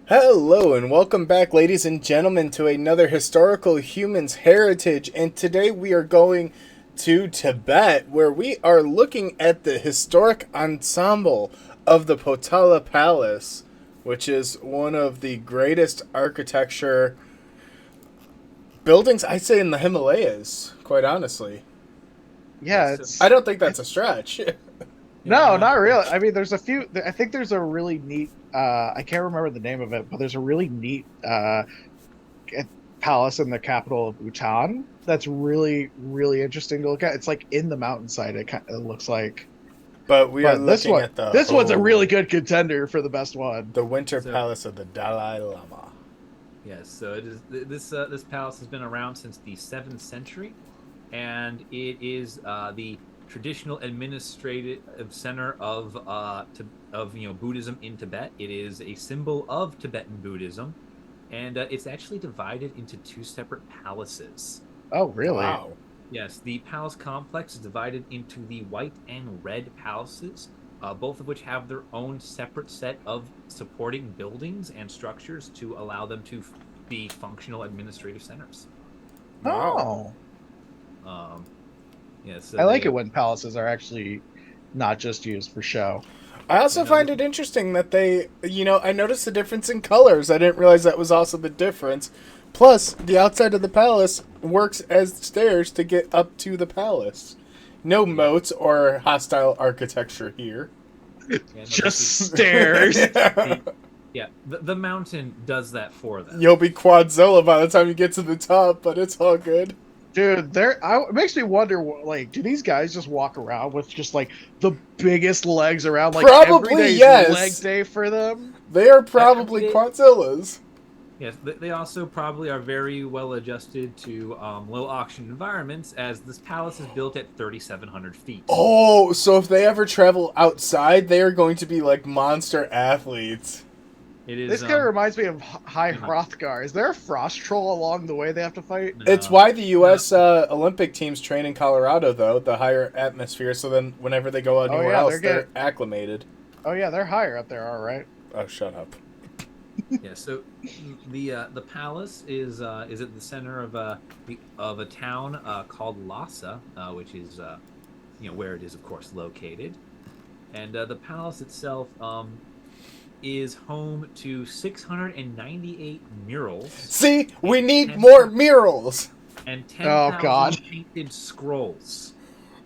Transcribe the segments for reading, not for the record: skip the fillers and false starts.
Hello and welcome back, ladies and gentlemen, to another Historical Humans Heritage. And today we are going to Tibet, where we are looking at the historic ensemble of the Potala Palace, which is one of the greatest architecture buildings, I say, in the Himalayas, quite honestly. Yeah, Yes. So, I don't think that's a it's stretch. yeah, no, no. not really. I mean, there's a few. I think there's a really neat. I can't remember the name of it, but there's a really neat uh, palace in the capital of Bhutan that's really interesting to look at. It's like in the mountainside. It looks like, But we are but this looking one, at the this one's a really good contender for the best one. the Winter So Palace of the Dalai Lama. yes. So it is. This palace has been around since the 7th century, and it is the traditional administrative center of Buddhism in Tibet. It is a symbol of Tibetan Buddhism, and it's actually divided into two separate palaces. Oh, really? Wow. Yes, the palace complex is divided into the white and red palaces, both of which have their own separate set of supporting buildings and structures to allow them to be functional administrative centers. Wow. Oh, Um, yeah, so I like it they, when palaces are actually not just used for show. I you also know, find it interesting that I noticed the difference in colors. I didn't realize that was also the difference. Plus, the outside of the palace works as stairs to get up to the palace. No yeah, moats or hostile architecture here. yeah, no, this is Just stairs. the, yeah, the mountain does that for them. You'll be quadzilla by the time you get to the top, but it's all good. Dude, it makes me wonder, like, do these guys just walk around with just like the biggest legs around? Like every Probably day's leg yes. day for them. They are Every probably day, quadzillas. yes, they also probably are very well adjusted to low oxygen environments, as this palace is built at 3,700 feet. Oh, so if they ever travel outside, they are going to be like monster athletes. It This is kind of reminds me of High you know Hrothgar. Is there a frost troll along the way they have to fight? It's no why the no U.S. Olympic teams train in Colorado, though, the higher atmosphere, so then whenever they go Oh anywhere yeah, else, they're acclimated. they're higher up there, all right. Oh, shut up. Yeah, so the palace is at the center of a town called Lhasa, which is where it is, of course, located, and the palace itself is home to 698 murals See, we and need ten more murals. and Oh God. 10,000 painted scrolls.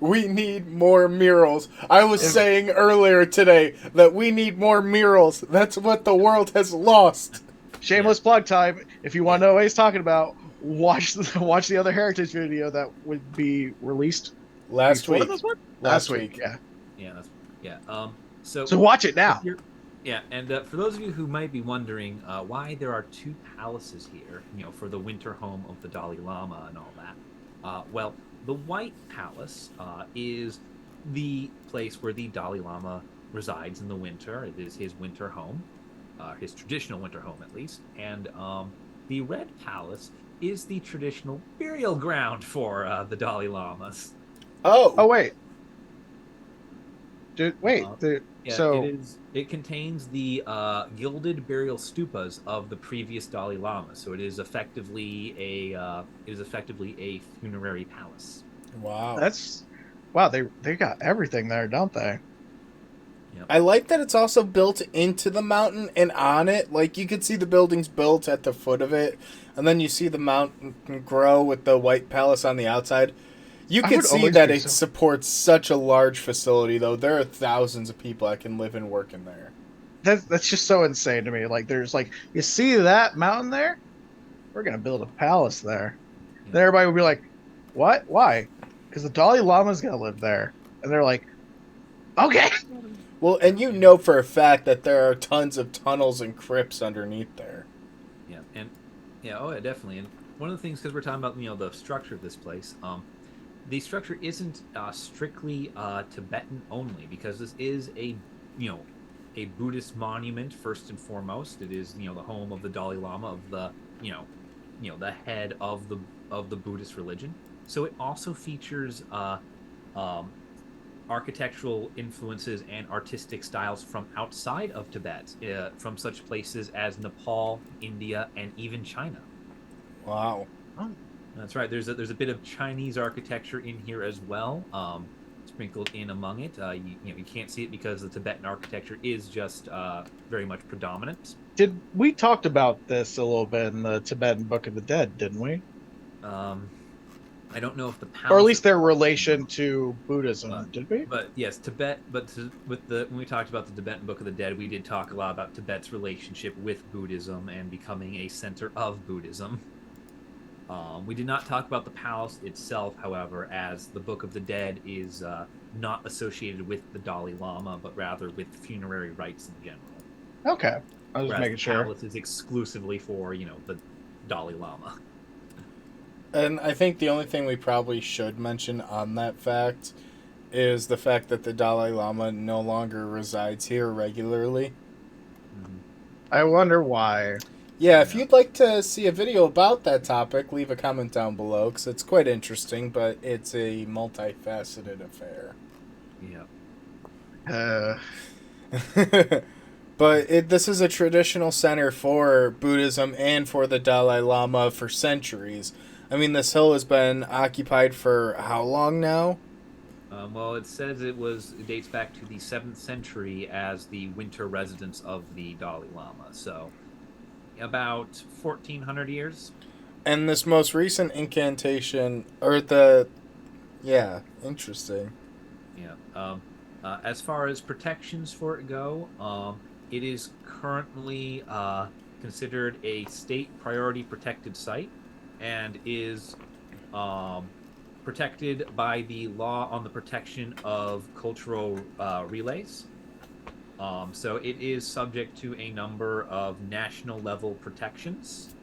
We need more murals. I was If saying earlier today that we need more murals. That's what the world has lost. Yeah, Shameless plug time. If you want yeah, to know what he's talking about, watch the other heritage video that would be released Last before week. this one. Last Last week, week. yeah. yeah, yeah. So So watch it if now. you're yeah, and for those of you who might be wondering why there are two palaces here, for the winter home of the Dalai Lama and all that, well, the White Palace is the place where the Dalai Lama resides in the winter. It is his winter home, his traditional winter home at least, and the Red Palace is the traditional burial ground for the Dalai Lamas. Oh, Oh wait, dude, wait. Uh, yeah, it So is. It contains the gilded burial stupas of the previous Dalai Lama, so it is effectively a funerary palace. wow. that's wow. They got everything there, don't they? Yep. I like that it's also built into the mountain and on it. Like, you could see the buildings built at the foot of it, and then you see the mountain grow with the White Palace on the outside. You I can would see always that be it so. supports such a large facility, though. There are thousands of people that can live and work in there. That's just so insane to me. Like, there's like, you see that mountain there? We're gonna build a palace there. Yeah. Then everybody would be like, "What? Why?" Because the Dalai Lama's gonna live there, and they're like, "Okay." Well, and you know for a fact that there are tons of tunnels and crypts underneath there. Yeah, and yeah, oh yeah, definitely. And one of the things, because we're talking about the structure of this place, the structure isn't strictly Tibetan only, because this is you know a Buddhist monument first and foremost. It is the home of the Dalai Lama, of the the head of the Buddhist religion. So it also features um, architectural influences and artistic styles from outside of Tibet, from such places as Nepal, India, and even China. Wow. Oh, That's right. There's a bit of Chinese architecture in here as well, sprinkled in among it. You can't see it because the Tibetan architecture is just very much predominant. did we talked about this a little bit in the Tibetan Book of the Dead, didn't we? Um, I don't know if the Or at palace least their itself, relation to Buddhism, but did we? yes, Tibet. But with the when we talked about the Tibetan Book of the Dead, we did talk a lot about Tibet's relationship with Buddhism and becoming a center of Buddhism. We did not talk about the palace itself, however, as the Book of the Dead is not associated with the Dalai Lama, but rather with funerary rites in general. Okay, I was just Whereas making the sure. palace is exclusively for, the Dalai Lama. And I think the only thing we probably should mention on that fact is the fact that the Dalai Lama no longer resides here regularly. Mm-hmm. I wonder why. Yeah, if Yeah, you'd like to see a video about that topic, leave a comment down below because it's quite interesting, but it's a multifaceted affair. yeah. Uh, But this is a traditional center for Buddhism and for the Dalai Lama for centuries. I mean, this hill has been occupied for how long now? Well, it dates back to the 7th century as the winter residence of the Dalai Lama. So about 1400 years. And this most recent incantation, or the. Yeah, interesting. Yeah. As far as protections for it go, it is currently considered a state priority protected site and is um, protected by the law on the protection of cultural relays. So it is subject to a number of national level protections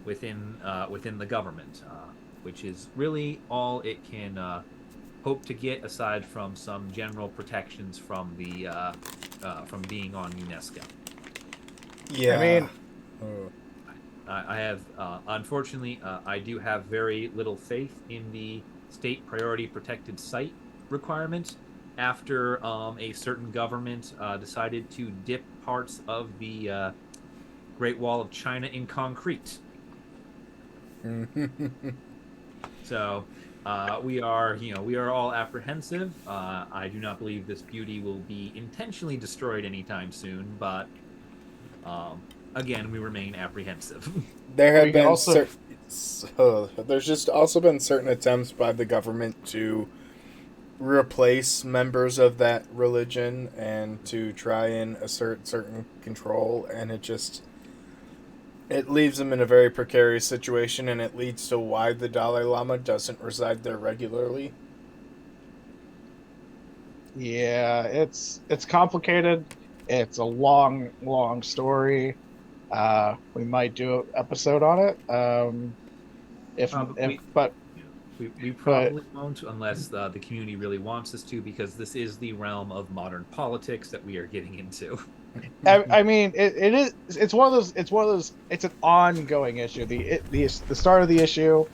within the government, which is really all it can hope to get, aside from some general protections from being on UNESCO. I Yeah. mean, Oh. I have, unfortunately, I do have very little faith in the state priority protected site requirement after a certain government decided to dip parts of the Great Wall of China in concrete. So we are all apprehensive. I do not believe this beauty will be intentionally destroyed anytime soon, but again, we remain apprehensive. There have we can been also there's just also been certain attempts by the government to replace members of that religion and to try and assert certain control, and it leaves them in a very precarious situation, and it leads to why the Dalai Lama doesn't reside there regularly. yeah, it's complicated. It's a long story. We might do an episode on it. If Probably, yeah. We but probably won't unless the community really wants us to, because this is the realm of modern politics that we are getting into. I mean, it is. It's one of those. It's one of those. It's an ongoing issue. The start of the issue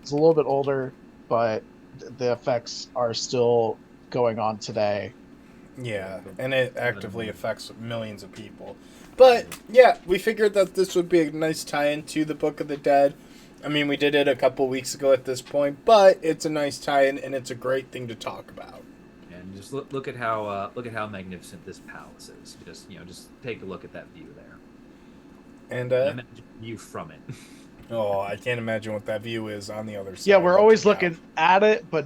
is a little bit older, but the effects are still going on today. Yeah, But, and it but, actively um, affects millions of people. But yeah, we figured that this would be a nice tie-in to the Book of the Dead. I mean, we did it a couple weeks ago at this point, but it's a nice tie-in and it's a great thing to talk about. and just look at how magnificent this palace is. Just take a look at that view there, And and imagine the view from it. oh, I can't imagine what that view is on the other Yeah, side. we're Looking always out. looking at it, but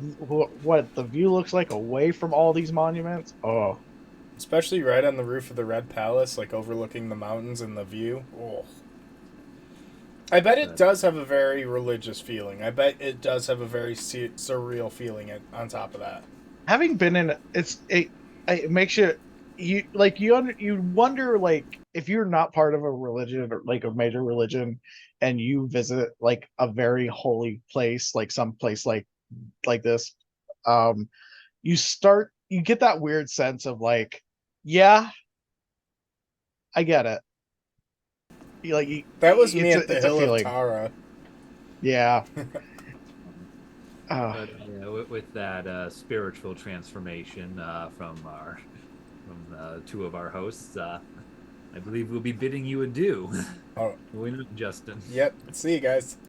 what the view looks like away from all these monuments. Oh, Especially right on the roof of the Red Palace, like overlooking the mountains and the view. Oh. I bet it But does have a very religious feeling. I bet it does have a very surreal feeling on top of that. having been in it makes you like you wonder like if you're not part of a religion or like a major religion and you visit like a very holy place like some place like this um you get that weird sense of like yeah I get it That was me at the it's a Hill of feeling Tara. yeah But yeah, with that spiritual transformation from two of our hosts, I believe we'll be bidding you adieu. Oh, Will we not, Justin? yep. See you guys.